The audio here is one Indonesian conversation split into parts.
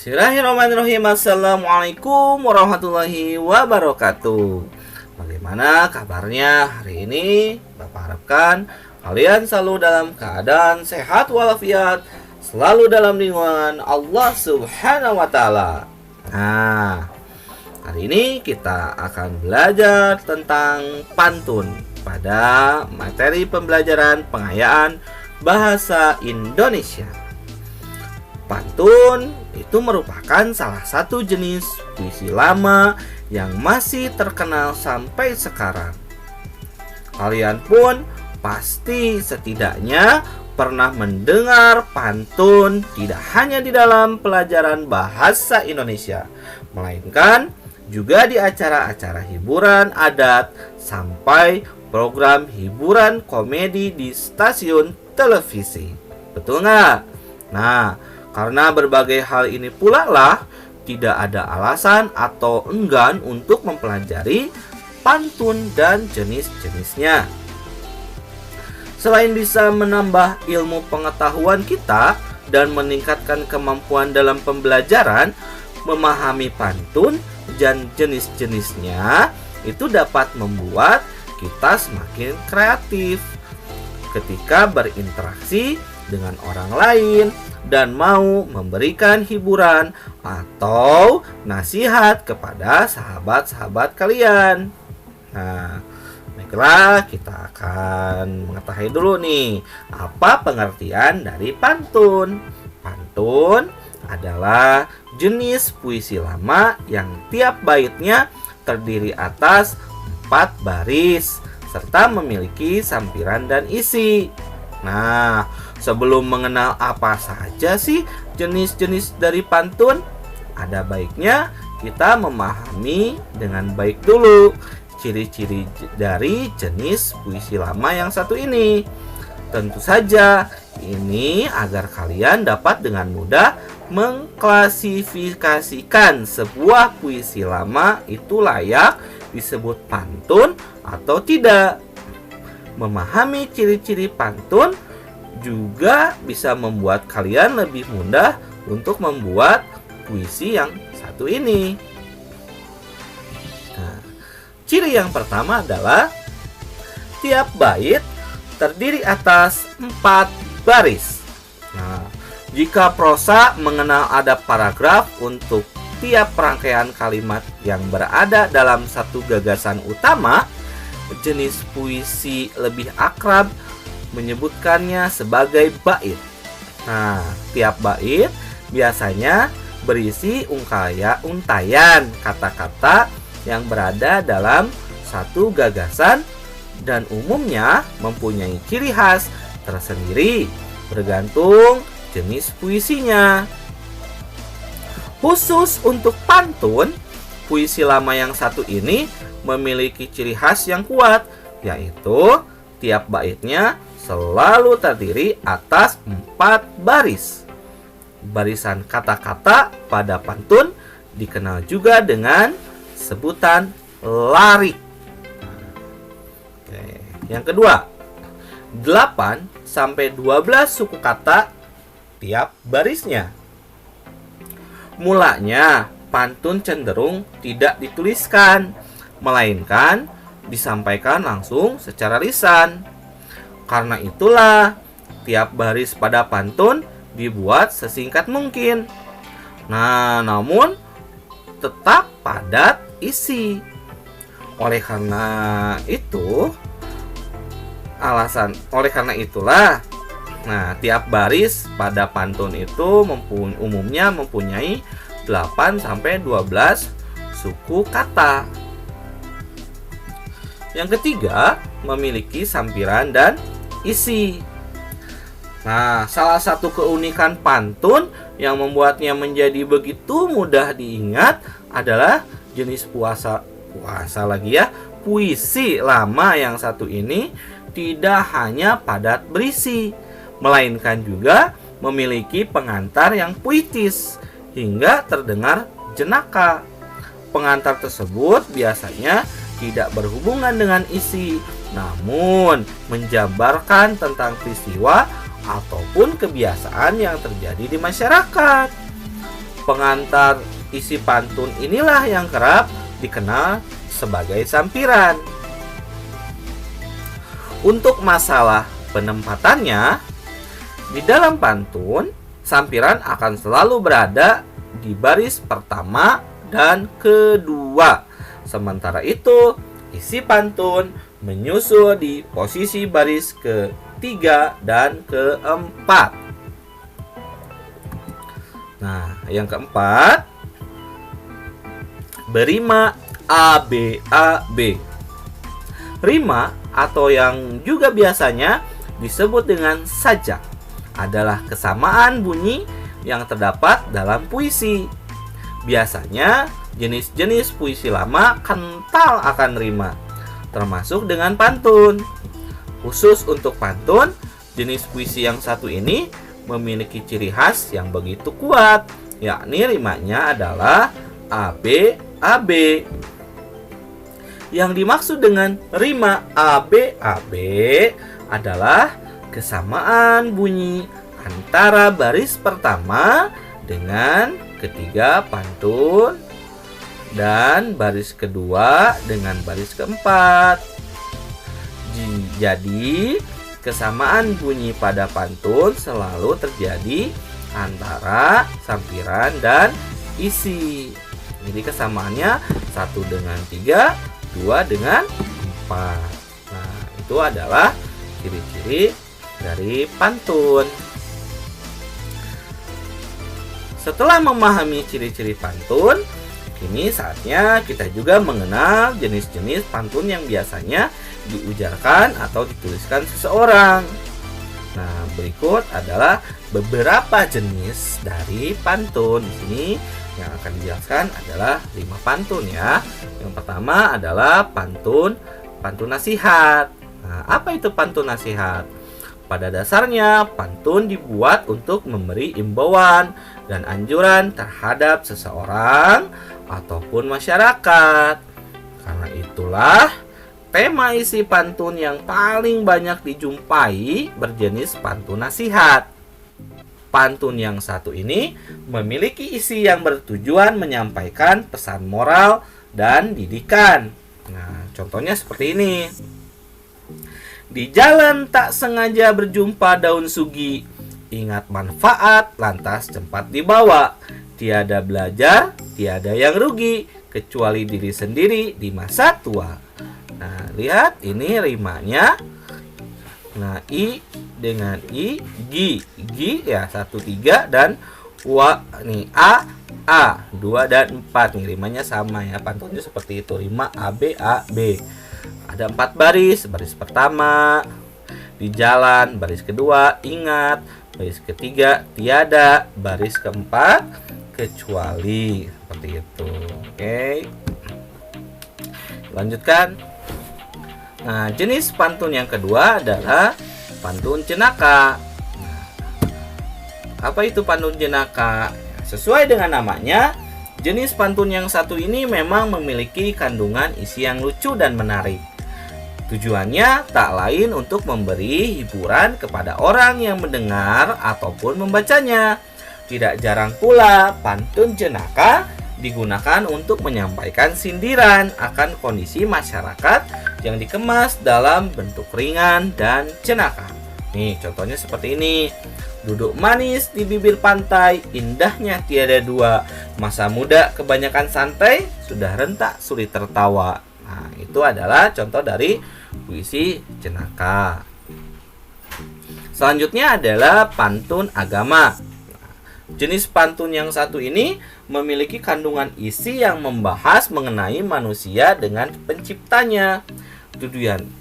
Bismillahirrahmanirrahim. Assalamualaikum warahmatullahi wabarakatuh. Bagaimana kabarnya hari ini? Bapak harapkan kalian selalu dalam keadaan sehat walafiat, selalu dalam lindungan Allah Subhanahu wa Ta'ala. Nah, hari ini kita akan belajar tentang pantun pada materi pembelajaran pengayaan bahasa Indonesia. Pantun itu merupakan salah satu jenis puisi lama yang masih terkenal sampai sekarang. Kalian pun pasti setidaknya pernah mendengar pantun tidak hanya di dalam pelajaran bahasa Indonesia, melainkan juga di acara-acara hiburan adat sampai program hiburan komedi di stasiun televisi. Betul nggak? Nah, karena berbagai hal ini pula lah tidak ada alasan atau enggan untuk mempelajari pantun dan jenis-jenisnya. Selain bisa menambah ilmu pengetahuan kita dan meningkatkan kemampuan dalam pembelajaran, memahami pantun dan jenis-jenisnya itu dapat membuat kita semakin kreatif ketika berinteraksi dengan orang lain dan mau memberikan hiburan atau nasihat kepada sahabat-sahabat kalian. Nah, baiklah, kita akan mengetahui dulu nih apa pengertian dari pantun. Pantun adalah jenis puisi lama yang tiap baitnya terdiri atas 4 baris serta memiliki sampiran dan isi. Nah, sebelum mengenal apa saja sih jenis-jenis dari pantun, ada baiknya kita memahami dengan baik dulu ciri-ciri dari jenis puisi lama yang satu ini. Tentu saja ini agar kalian dapat dengan mudah mengklasifikasikan sebuah puisi lama itu layak disebut pantun atau tidak. Memahami ciri-ciri pantun juga bisa membuat kalian lebih mudah untuk membuat puisi yang satu ini. Nah, ciri yang pertama adalah tiap bait terdiri atas 4 baris. Nah, jika prosa mengenal ada paragraf untuk tiap rangkaian kalimat yang berada dalam satu gagasan utama, jenis puisi lebih akrab menyebutkannya sebagai bait. Nah, tiap bait biasanya berisi untayan kata-kata yang berada dalam satu gagasan dan umumnya mempunyai ciri khas tersendiri bergantung jenis puisinya. Khusus untuk pantun, puisi lama yang satu ini memiliki ciri khas yang kuat, yaitu tiap baitnya selalu terdiri atas 4 baris. Barisan kata-kata pada pantun dikenal juga dengan sebutan larik. Oke. Yang kedua, 8 sampai 12 suku kata tiap barisnya. Mulanya pantun cenderung tidak dituliskan, melainkan disampaikan langsung secara lisan. Karena itulah tiap baris pada pantun dibuat sesingkat mungkin. Nah, namun tetap padat isi. Oleh karena itulah, nah, tiap baris pada pantun itu umumnya mempunyai 8 sampai 12 suku kata. Yang ketiga, memiliki sampiran dan isi. Nah, salah satu keunikan pantun yang membuatnya menjadi begitu mudah diingat adalah jenis puisi lama yang satu ini tidak hanya padat berisi, melainkan juga memiliki pengantar yang puitis hingga terdengar jenaka. Pengantar tersebut biasanya tidak berhubungan dengan isi, namun menjabarkan tentang peristiwa ataupun kebiasaan yang terjadi di masyarakat. Pengantar isi pantun inilah yang kerap dikenal sebagai sampiran. Untuk masalah penempatannya, di dalam pantun, sampiran akan selalu berada di baris pertama dan kedua. Sementara itu, isi pantun menyusul di posisi baris ketiga dan keempat. Nah, yang keempat, berima ABAB. Rima atau yang juga biasanya disebut dengan sajak adalah kesamaan bunyi yang terdapat dalam puisi. Biasanya jenis-jenis puisi lama kental akan rima, termasuk dengan pantun. Khusus untuk pantun, jenis puisi yang satu ini memiliki ciri khas yang begitu kuat, yakni rimanya adalah ABAB. Yang dimaksud dengan rima ABAB adalah kesamaan bunyi antara baris pertama dengan ketiga pantun dan baris kedua dengan baris keempat. Jadi, kesamaan bunyi pada pantun selalu terjadi antara sampiran dan isi. Jadi kesamaannya 1 dengan 3, 2 dengan 4. Nah, itu adalah ciri-ciri dari pantun. Setelah memahami ciri-ciri pantun, kini saatnya kita juga mengenal jenis-jenis pantun yang biasanya diujarkan atau dituliskan seseorang. Nah, berikut adalah beberapa jenis dari pantun. Di sini yang akan dijelaskan adalah 5 pantun ya. Yang pertama adalah pantun nasihat. Nah, apa itu pantun nasihat? Pada dasarnya, pantun dibuat untuk memberi imbauan dan anjuran terhadap seseorang ataupun masyarakat. Karena itulah, tema isi pantun yang paling banyak dijumpai berjenis pantun nasihat. Pantun yang satu ini memiliki isi yang bertujuan menyampaikan pesan moral dan didikan. Nah, contohnya seperti ini. Di jalan tak sengaja berjumpa daun sugi, ingat manfaat lantas cepat dibawa. Tiada belajar, tiada yang rugi, kecuali diri sendiri di masa tua. Nah, lihat ini rimanya. Nah, I dengan I, Gi ya 1, 3 dan Wa nih A 2 dan 4 nih rimanya sama ya. Pantunnya seperti itu, rima ABAB. Ada 4 baris. Baris pertama di jalan, baris kedua ingat, baris ketiga tiada, baris keempat kecuali. Seperti itu. Oke. Lanjutkan. Nah, jenis pantun yang kedua adalah pantun jenaka. Nah, apa itu pantun jenaka? Sesuai dengan namanya, jenis pantun yang satu ini memang memiliki kandungan isi yang lucu dan menarik. Tujuannya tak lain untuk memberi hiburan kepada orang yang mendengar ataupun membacanya. Tidak jarang pula pantun jenaka digunakan untuk menyampaikan sindiran akan kondisi masyarakat yang dikemas dalam bentuk ringan dan jenaka. Nih, contohnya seperti ini. Duduk manis di bibir pantai, indahnya tiada dua. Masa muda kebanyakan santai, sudah rentak sulit tertawa. Nah, itu adalah contoh dari puisi jenaka. Selanjutnya adalah pantun agama. Jenis pantun yang satu ini memiliki kandungan isi yang membahas mengenai manusia dengan penciptanya.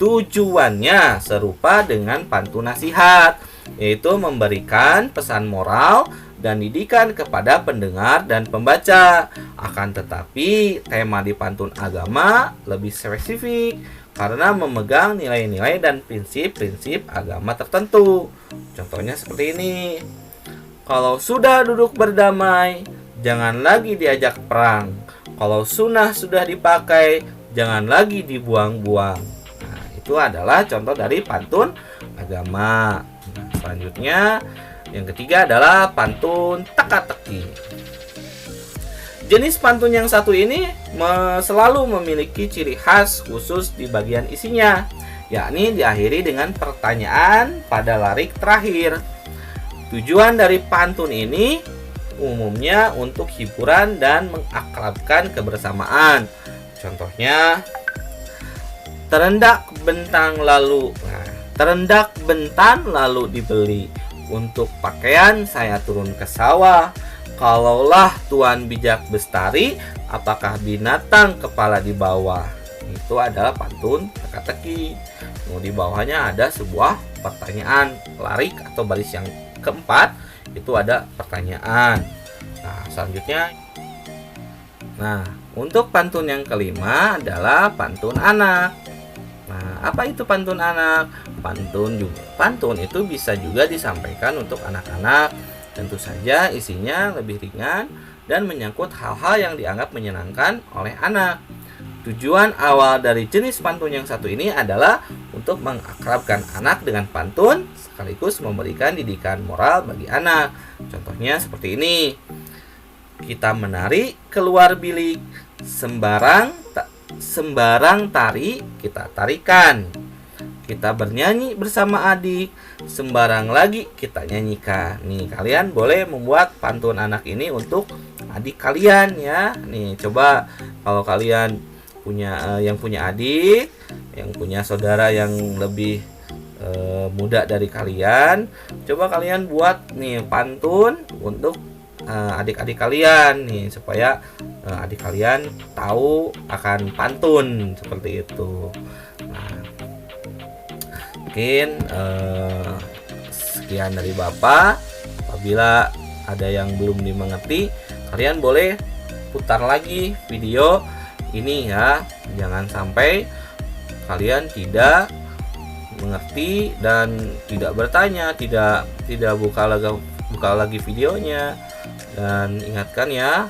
Tujuannya serupa dengan pantun nasihat, yaitu memberikan pesan moral dan didikan kepada pendengar dan pembaca. Akan tetapi, tema di pantun agama lebih spesifik karena memegang nilai-nilai dan prinsip-prinsip agama tertentu. Contohnya seperti ini. Kalau sudah duduk berdamai, jangan lagi diajak perang. Kalau sunnah sudah dipakai, jangan lagi dibuang-buang. Nah, itu adalah contoh dari pantun agama. Nah, selanjutnya, yang ketiga adalah pantun teka-teki. Jenis pantun yang satu ini selalu memiliki ciri khas khusus di bagian isinya, yakni diakhiri dengan pertanyaan pada lirik terakhir. Tujuan dari pantun ini umumnya untuk hiburan dan mengakrabkan kebersamaan. Contohnya, terendak bentang lalu, terendak bentan lalu dibeli. Untuk pakaian saya turun ke sawah. Kalaulah Tuan bijak bestari, apakah binatang kepala di bawah? Itu adalah pantun teka-teki. Di bawahnya ada sebuah pertanyaan, lirik atau baris yang keempat itu ada pertanyaan. Nah, selanjutnya, untuk pantun yang kelima adalah pantun anak. Nah, apa itu pantun anak? Pantun itu bisa juga disampaikan untuk anak-anak. Tentu saja isinya lebih ringan dan menyangkut hal-hal yang dianggap menyenangkan oleh anak. Tujuan awal dari jenis pantun yang satu ini adalah untuk mengakrabkan anak dengan pantun sekaligus memberikan didikan moral bagi anak. Contohnya seperti ini. Kita menari keluar bilik, sembarang tari kita tarikan. Kita bernyanyi bersama adik, sembarang lagi kita nyanyikan. Nih, kalian boleh membuat pantun anak ini untuk adik kalian ya. Nih, coba kalau kalian yang punya adik, yang punya saudara yang lebih muda dari kalian, coba kalian buat nih pantun untuk adik-adik kalian nih, supaya adik kalian tahu akan pantun seperti itu. Nah, mungkin sekian dari Bapak. Apabila ada yang belum dimengerti, kalian boleh putar lagi video ini ya. Jangan sampai kalian tidak mengerti dan tidak bertanya, tidak buka lagi videonya. Dan ingatkan ya,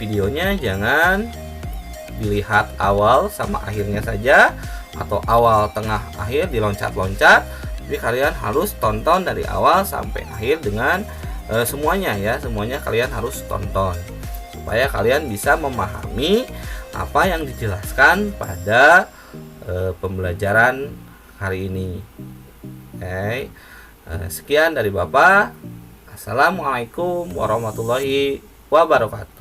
videonya jangan dilihat awal sama akhirnya saja, atau awal, tengah, akhir diloncat-loncat. Jadi kalian harus tonton dari awal sampai akhir dengan semuanya ya. Semuanya kalian harus tonton supaya kalian bisa memahami apa yang dijelaskan pada pembelajaran hari ini. Oke. Sekian dari Bapak. Assalamualaikum warahmatullahi wabarakatuh.